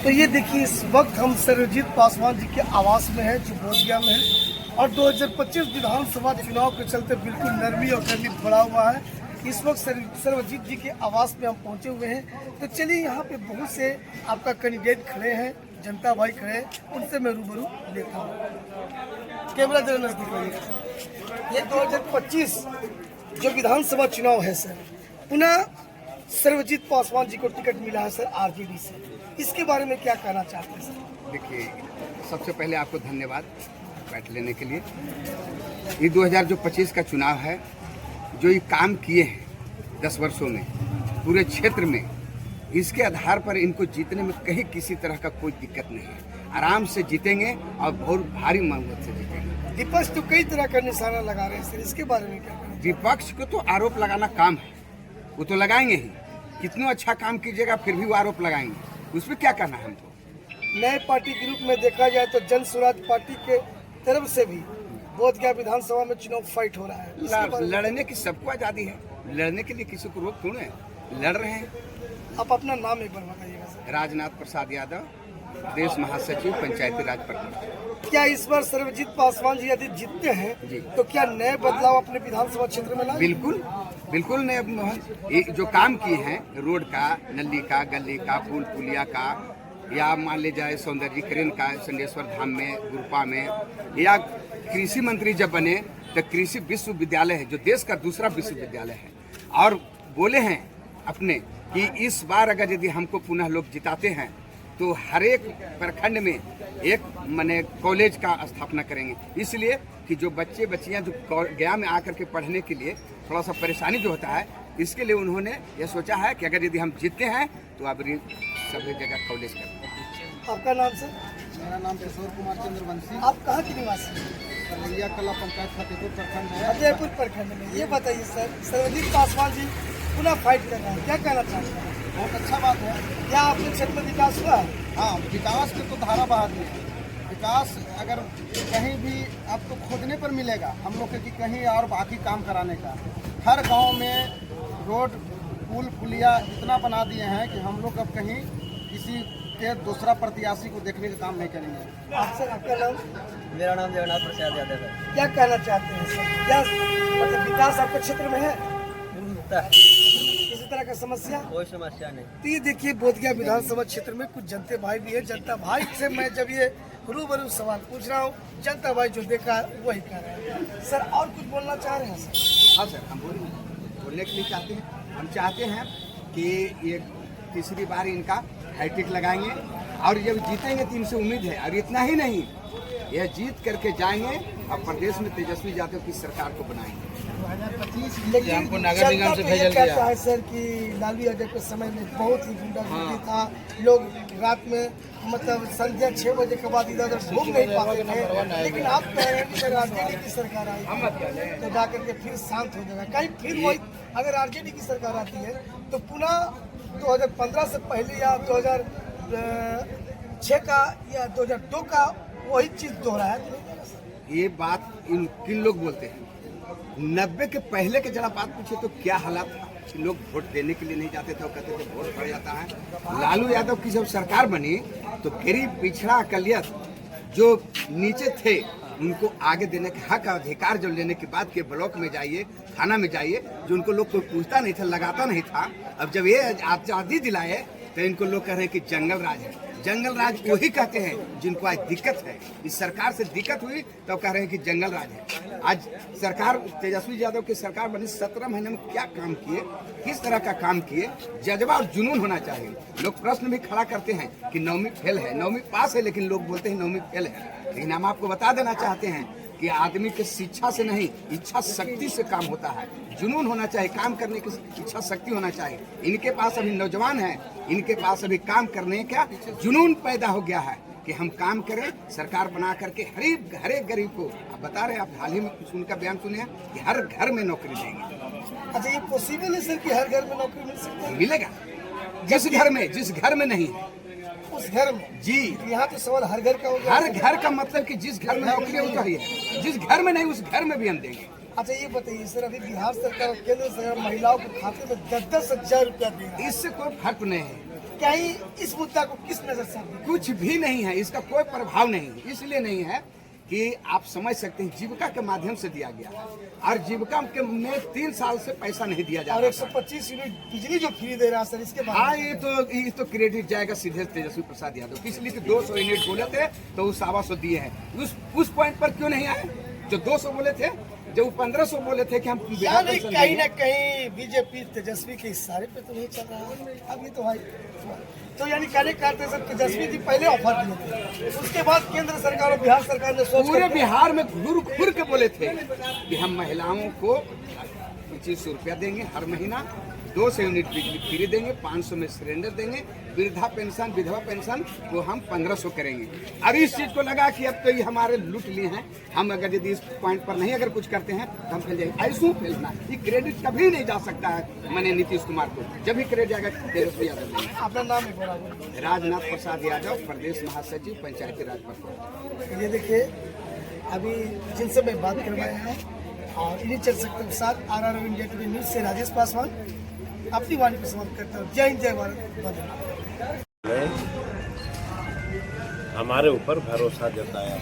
तो ये देखिए, इस वक्त हम सर्वजीत पासवान जी के आवास में हैं जो बोधगया में है, और 2025 विधानसभा चुनाव के चलते बिल्कुल नरमी और गर्मी बढ़ा हुआ है। इस वक्त सर्वजीत जी के आवास में हम पहुंचे हुए हैं। तो चलिए, यहाँ पे बहुत से आपका कैंडिडेट खड़े हैं, जनता भाई खड़े हैं, उनसे मैं रूबरू लेता हूँ। कैमरा जरा नजदीक आइएगा। ये 2025 जो विधानसभा चुनाव है सर, पुनः सर्वजीत पासवान जी को टिकट मिला है सर आरजेडी से, इसके बारे में क्या कहना चाहते हैं सर? देखिए, सबसे पहले आपको धन्यवाद बैठ लेने के लिए। ये 2025 का चुनाव है, जो ये काम किए हैं 10 वर्षों में पूरे क्षेत्र में, इसके आधार पर इनको जीतने में कहीं किसी तरह का कोई दिक्कत नहीं है। आराम से जीतेंगे और बहुत भारी बहुमत से जीतेंगे। विपक्ष तो कई तरह का निशाना लगा रहे हैं सर, इसके बारे में क्या कहना? विपक्ष को तो आरोप लगाना काम है, वो तो लगाएंगे ही। कितना अच्छा काम कीजिएगा फिर भी वो आरोप लगाएंगे, उसमें क्या करना है हमको। नए पार्टी के रूप में देखा जाए तो जन स्वराज पार्टी के तरफ से भी बोधगया विधानसभा में चुनाव फाइट हो रहा है। लड़ने की सबको आज़ादी है, लड़ने के लिए किसी को रोक थोड़े है, लड़ रहे हैं। आप अपना नाम एक बार बताइएगा सर। राजनाथ प्रसाद यादव, देश महासचिव पंचायती राज प्रखंड। क्या इस बार सर्वजीत पासवान जी यदि जीतते हैं जी, तो क्या नए बदलाव अपने विधानसभा क्षेत्र में लाएंगे? बिल्कुल बिल्कुल नए जो काम किए हैं, रोड का, नली का, गली का, पुल पुलिया का, या मान ले जाए सौंदर्यीकरण का संडेश्वर धाम में, गुरुपा में, या कृषि मंत्री जब बने तो कृषि विश्वविद्यालय है जो देश का दूसरा विश्वविद्यालय है, और बोले हैं अपने कि इस बार अगर यदि हमको पुनः लोग जिताते हैं तो हर एक प्रखंड में एक माने कॉलेज का स्थापना करेंगे। इसलिए कि जो बच्चे बच्चियां जो गया में आकर के पढ़ने के लिए थोड़ा सा परेशानी जो होता है, इसके लिए उन्होंने ये सोचा है कि अगर यदि हम जीतते हैं तो अब सभी जगह कॉलेज करेंगे। आपका नाम सर? मेरा नाम किशोर कुमार चंद्रवंशी। आप कहाँ के निवासी हैं? कलैया कला पंचायत फतेहपुर प्रखंड है। फतेहपुर प्रखंड में। ये बताइए सर, सर्वजीत पासवान जी पुनः फाइट कर रहे हैं, क्या कहना चाहते हैं? बहुत अच्छा बात है। क्या आपके क्षेत्र में विकास हुआ है? हाँ, विकास की तो धारा बहा दी है। विकास अगर कहीं भी आपको खोजने पर मिलेगा हम लोग के कि कहीं और बाकी काम कराने का। हर गांव में रोड, पुल पुलिया इतना बना दिए हैं कि हम लोग अब कहीं किसी के दूसरा प्रत्याशी को देखने का काम नहीं करेंगे। आप सर, आपका नाम? मेरा नाम जगन्नाथ प्रसाद यादव है। क्या कहना चाहते हैं सर? क्या मतलब विकास आपके क्षेत्र में है? किसी तरह का समस्या? कोई समस्या नहीं। तो ये देखिए, बोधगया विधानसभा क्षेत्र में कुछ जनता भाई भी है। जनता भाई से मैं जब ये रूबरू सवाल पूछ रहा हूँ, जनता भाई जो देखा वही कह रहे हैं। सर, और कुछ बोलना चाह रहे हैं सर? हाँ सर, हम बोलने के लिए चाहते हैं। हम चाहते हैं कि ये तीसरी बार इनका हैट्रिक लगाएंगे, और जब जीतेंगे तो इनसे उम्मीद है, और इतना ही नहीं, यह जीत करके जाएंगे और प्रदेश में तेजस्वी यादव की सरकार को बनाएंगे। 2025 हमको नगर निगम से भेजा गया है सर कि लालू यादव के समय में बहुत ही गुंडागर्दी था। लोग रात में मतलब संध्या 6 बजे के बाद इधर उधर घूम नहीं पाते थे। लेकिन आप कह रहे हैं कि सर आरजेडी की सरकार आई तो जाकर के फिर शांत हो जाएगा। कहीं फिर वही, अगर आरजेडी की सरकार आती है तो पुनः 2015 से पहले या 2006 का या 2002 का वही चीज दोहराया। ये बात किन लोग बोलते हैं? 90 के पहले के जरा बात पूछे तो क्या हालात था कि लोग वोट देने के लिए नहीं जाते थे और कहते थे वोट पड़ जाता है। लालू यादव की जब सरकार बनी तो गरीब, पिछड़ा, अकलियत जो नीचे थे उनको आगे देने का हक, अधिकार जो लेने के बाद के ब्लॉक में जाइए, थाना में जाइए, जो उनको लोग कोई पूछता नहीं था, लगाता नहीं था। अब जब ये आज़ादी दिलाए तो इनको लोग कह रहे हैं कि जंगल राज है। जंगल राज वही कहते हैं जिनको आज दिक्कत है। इस सरकार से दिक्कत हुई तो कह रहे हैं कि जंगल राज है। आज सरकार, तेजस्वी यादव की सरकार बनी, 17 महीने में क्या काम किए, किस तरह का काम किए, जज्बा और जुनून होना चाहिए। लोग प्रश्न भी खड़ा करते हैं कि 9वीं फेल है, 9वीं पास है, लेकिन लोग बोलते हैं 9वीं फेल है। लेकिन हम आपको बता देना चाहते हैं कि आदमी के शिक्षा से नहीं, इच्छा शक्ति से काम होता है। जुनून होना चाहिए, काम करने की इच्छा शक्ति होना चाहिए। इनके पास अभी नौजवान हैं, इनके पास अभी काम करने का जुनून पैदा हो गया है कि हम काम करें, सरकार बना करके हर एक गरीब को। आप बता रहे हैं, आप हाल ही में कुछ उनका बयान सुने हैं कि हर घर में नौकरी देंगे। अच्छा, ये पॉसिबल है सर कि हर घर में नौकरी मिल सकती है? मिलेगा, जिस घर में नहीं है उस घर में। जी, यहाँ तो सवाल हर घर का हो गया। हर घर का मतलब कि जिस घर में नौकरी हो चाहिए, जिस घर में नहीं उस घर में भी हम देंगे। अच्छा, ये बताइए सर, अभी बिहार सरकार और केंद्र सरकार महिलाओं के खाते में 10-10 हजार रुपया दे रही है, इससे कोई फर्क नहीं है। कहीं इस मुद्दा को किस नजर से आप देखते हैं? कुछ भी नहीं है, इसका कोई प्रभाव नहीं है। इसलिए नहीं है कि आप समझ सकते हैं जीविका के माध्यम से दिया गया है और जीविका के में 3 साल से पैसा नहीं दिया जा और रहा। 125 यूनिट बिजली जो फ्री दे रहा है सर, इसके बाद हाँ, ये तो क्रेडिट जाएगा सीधे तेजस्वी प्रसाद यादव। इसलिए तो 200 यूनिट बोले थे तो उस 125 दिए हैं। उस पॉइंट पर क्यों नहीं आए? जो 200 बोले थे, जो 1500 बोले थे कि हम यानी कहीं ना कहीं बीजेपी तेजस्वी के इशारे पे तो नहीं चल रहा है अब ये तो भाई। तो यानी कहने का अर्थ है सर, तेजस्वी जी पहले ऑफर दिए थे, उसके बाद केंद्र सरकार और बिहार सरकार ने सोच पूरे बिहार में घुर के बोले थे कि हम महिलाओं को 2500 रुपया देंगे हर महीना, 200 यूनिट बिजली फ्री देंगे, 500 में सिलेंडर देंगे, वृद्धा पेंशन विधवा पेंशन वो हम 1500 करेंगे। अब इस चीज को लगा कि अब तो ये हमारे लूट लिए हैं, हम अगर यदि इस पॉइंट पर नहीं अगर कुछ करते हैं तो हम फैल जाएंगे। ऐसू फैलना ये क्रेडिट कभी नहीं जा सकता है मैंने नीतीश कुमार को, जब भी क्रेडिट जाएगा तेजस्वी यादव को। अपना नाम है बराबर राजनाथ प्रसाद यादव, प्रदेश महासचिव पंचायती राज प्रकोष्ठ। ये देखिए अभी जिनसे मैं बात करवाया है और इन्हीं चर्चकों के साथ RR इंडिया टीवी न्यूज से राजेश पासवान अपनी वाणी को समाप्त करता हूँ। जय हिंद, जय भारत, वंदे मातरम। हमारे ऊपर भरोसा जताया।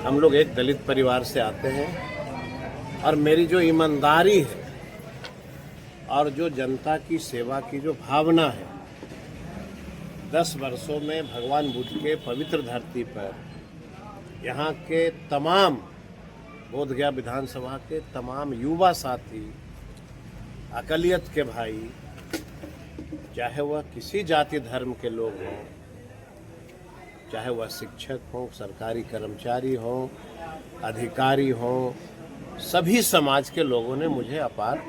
हम लोग एक दलित परिवार से आते हैं और मेरी जो ईमानदारी है और जो जनता की सेवा की जो भावना है, 10 वर्षों में भगवान बुद्ध के पवित्र धरती पर यहाँ के तमाम बोधगया विधानसभा के तमाम युवा साथी, अकलियत के भाई, चाहे वह किसी जाति धर्म के लोग हों, चाहे वह शिक्षक हों, सरकारी कर्मचारी हों, अधिकारी हों, सभी समाज के लोगों ने मुझे अपार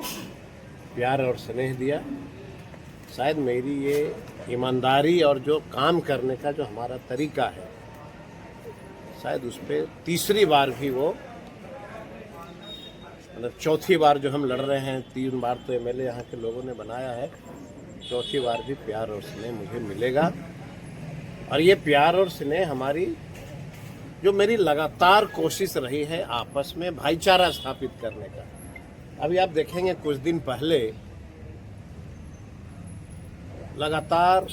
प्यार और स्नेह दिया। शायद मेरी ये ईमानदारी और जो काम करने का जो हमारा तरीका है, शायद उस पर तीसरी बार भी वो, मतलब चौथी बार जो हम लड़ रहे हैं, 3 बार तो MLA यहाँ के लोगों ने बनाया है, चौथी बार भी प्यार और स्नेह मुझे मिलेगा। और ये प्यार और स्नेह हमारी जो मेरी लगातार कोशिश रही है आपस में भाईचारा स्थापित करने का। अभी आप देखेंगे कुछ दिन पहले लगातार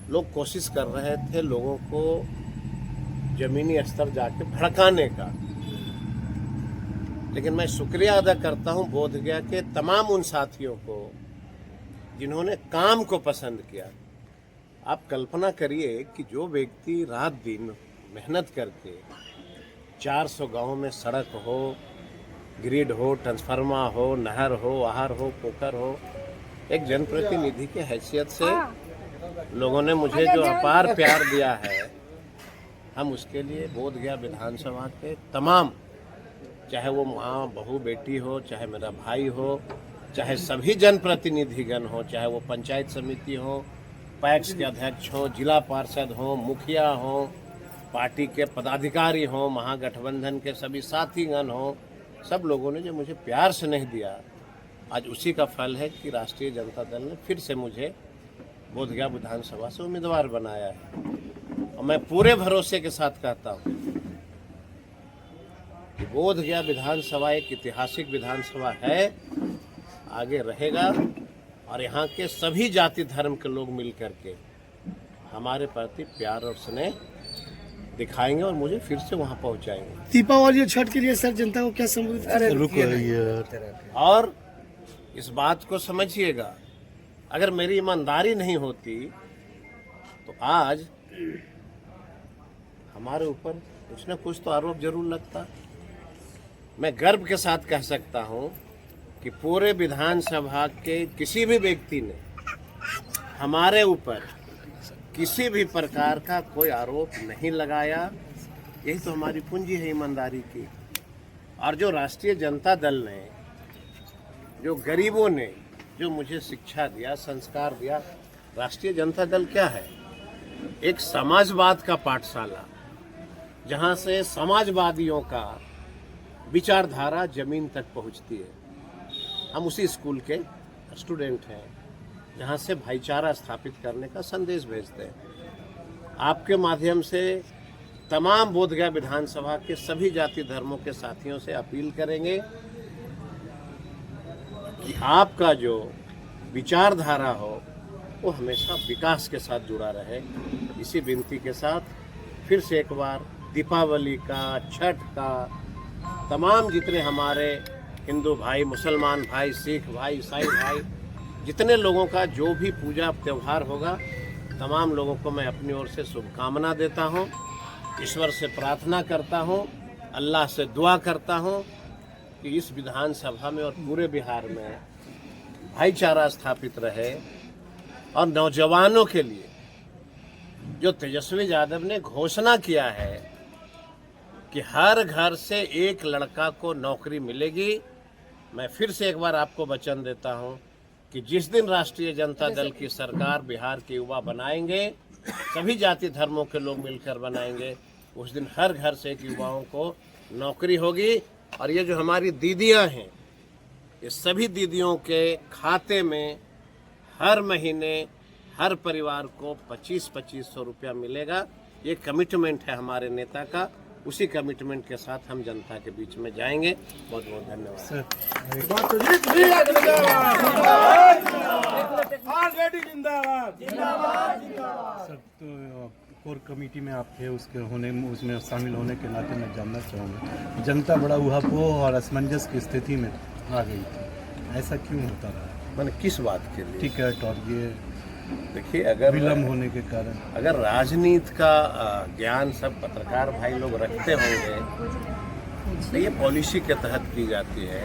लोग कोशिश कर रहे थे लोगों को जमीनी स्तर जाके भड़काने का, लेकिन मैं शुक्रिया अदा करता हूं बोधगया के तमाम उन साथियों को जिन्होंने काम को पसंद किया। आप कल्पना करिए कि जो व्यक्ति रात दिन मेहनत करके 400 गांवों में सड़क हो, ग्रिड हो, ट्रांसफार्मर हो, नहर हो, आहार हो, पोखर हो, एक जनप्रतिनिधि के हैसियत से लोगों ने मुझे जो अपार प्यार दिया है, हम उसके लिए बोधगया विधानसभा के तमाम, चाहे वो माँ, बहू, बेटी हो, चाहे मेरा भाई हो, चाहे सभी जनप्रतिनिधिगण हो, चाहे वो पंचायत समिति हो, पैक्स के अध्यक्ष हो, जिला पार्षद हो, मुखिया हो, पार्टी के पदाधिकारी हो, महागठबंधन के सभी साथीगण हो, सब लोगों ने जो मुझे प्यार स्नेह दिया, आज उसी का फल है कि राष्ट्रीय जनता दल ने फिर से मुझे बोधगया विधानसभा से उम्मीदवार बनाया है। और मैं पूरे भरोसे के साथ कहता हूँ कि बोधगया विधानसभा एक ऐतिहासिक विधानसभा है, आगे रहेगा और यहाँ के सभी जाति धर्म के लोग मिल करके हमारे प्रति प्यार और स्नेह दिखाएंगे और मुझे फिर से वहाँ पहुँचाएंगे। दीपावली और छठ के लिए सर जनता को क्या संबोधित करें? और इस बात को समझिएगा, अगर मेरी ईमानदारी नहीं होती तो आज हमारे ऊपर कुछ न कुछ तो आरोप जरूर लगता। मैं गर्व के साथ कह सकता हूं कि पूरे विधानसभा के किसी भी व्यक्ति ने हमारे ऊपर किसी भी प्रकार का कोई आरोप नहीं लगाया। यही तो हमारी पूंजी है ईमानदारी की। और जो राष्ट्रीय जनता दल ने, जो गरीबों ने जो मुझे शिक्षा दिया, संस्कार दिया, राष्ट्रीय जनता दल क्या है? एक समाजवाद का पाठशाला, जहां से समाजवादियों का विचारधारा जमीन तक पहुंचती है। हम उसी स्कूल के स्टूडेंट हैं, जहां से भाईचारा स्थापित करने का संदेश भेजते हैं। आपके माध्यम से तमाम बोधगया विधानसभा के सभी जाति धर्मों के साथियों से अपील करेंगे कि आपका जो विचारधारा हो वो हमेशा विकास के साथ जुड़ा रहे। इसी विनती के साथ फिर से एक बार दीपावली का, छठ का, तमाम जितने हमारे हिंदू भाई, मुसलमान भाई, सिख भाई, ईसाई भाई, जितने लोगों का जो भी पूजा त्यौहार होगा, तमाम लोगों को मैं अपनी ओर से शुभकामना देता हूँ। ईश्वर से प्रार्थना करता हूँ, अल्लाह से दुआ करता हूँ कि इस विधानसभा में और पूरे बिहार में भाईचारा स्थापित रहे और नौजवानों के लिए जो तेजस्वी यादव ने घोषणा किया है कि हर घर से एक लड़का को नौकरी मिलेगी, मैं फिर से एक बार आपको वचन देता हूं कि जिस दिन राष्ट्रीय जनता दल की सरकार बिहार के युवा बनाएंगे, सभी जाति धर्मों के लोग मिलकर बनाएंगे, उस दिन हर घर से एक युवाओं को नौकरी होगी। और ये जो हमारी दीदियां हैं, ये सभी दीदियों के खाते में हर महीने हर परिवार को 2500 रुपया मिलेगा। ये कमिटमेंट है हमारे नेता का। उसी कमिटमेंट के साथ हम जनता के बीच में जाएंगे। बहुत बहुत धन्यवाद। सर, तो कोर कमेटी में आप थे, उसमें शामिल होने के नाते मैं जानना चाहूँगा, जनता बड़ा ऊहापोह और असमंजस की स्थिति में आ गई थी, ऐसा क्यों होता रहा? मैंने किस बात के लिए? टिकट और ये देखिए, अगर विलम्ब होने के कारण, अगर राजनीति का ज्ञान सब पत्रकार भाई लोग रखते होंगे तो ये पॉलिसी के तहत की जाती है।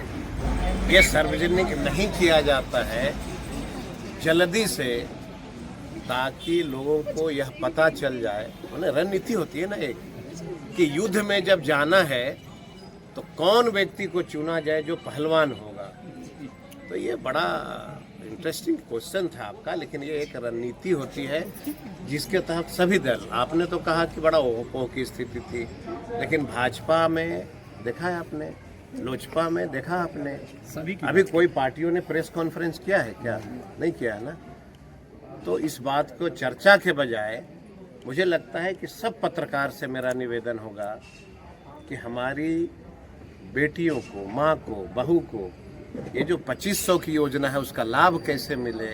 ये सार्वजनिक नहीं किया जाता है जल्दी से, ताकि लोगों को यह पता चल जाए। उन्हें रणनीति होती है ना एक, कि युद्ध में जब जाना है तो कौन व्यक्ति को चुना जाए जो पहलवान होगा। तो ये बड़ा इंटरेस्टिंग क्वेश्चन था आपका, लेकिन ये एक रणनीति होती है जिसके तहत सभी दल, आपने तो कहा कि बड़ा ओहो की स्थिति थी, लेकिन भाजपा में देखा है आपने, लोजपा में देखा आपने, सभी की अभी कोई पार्टियों ने प्रेस कॉन्फ्रेंस किया है क्या? नहीं किया है ना। तो इस बात को चर्चा के बजाय मुझे लगता है कि सब पत्रकार से मेरा निवेदन होगा कि हमारी बेटियों को, माँ को, बहू को ये जो 2500 की योजना है उसका लाभ कैसे मिले,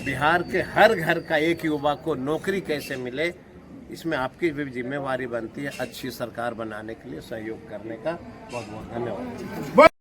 बिहार के हर घर का एक युवा को नौकरी कैसे मिले, इसमें आपकी भी जिम्मेवारी बनती है अच्छी सरकार बनाने के लिए सहयोग करने का। बहुत बहुत धन्यवाद।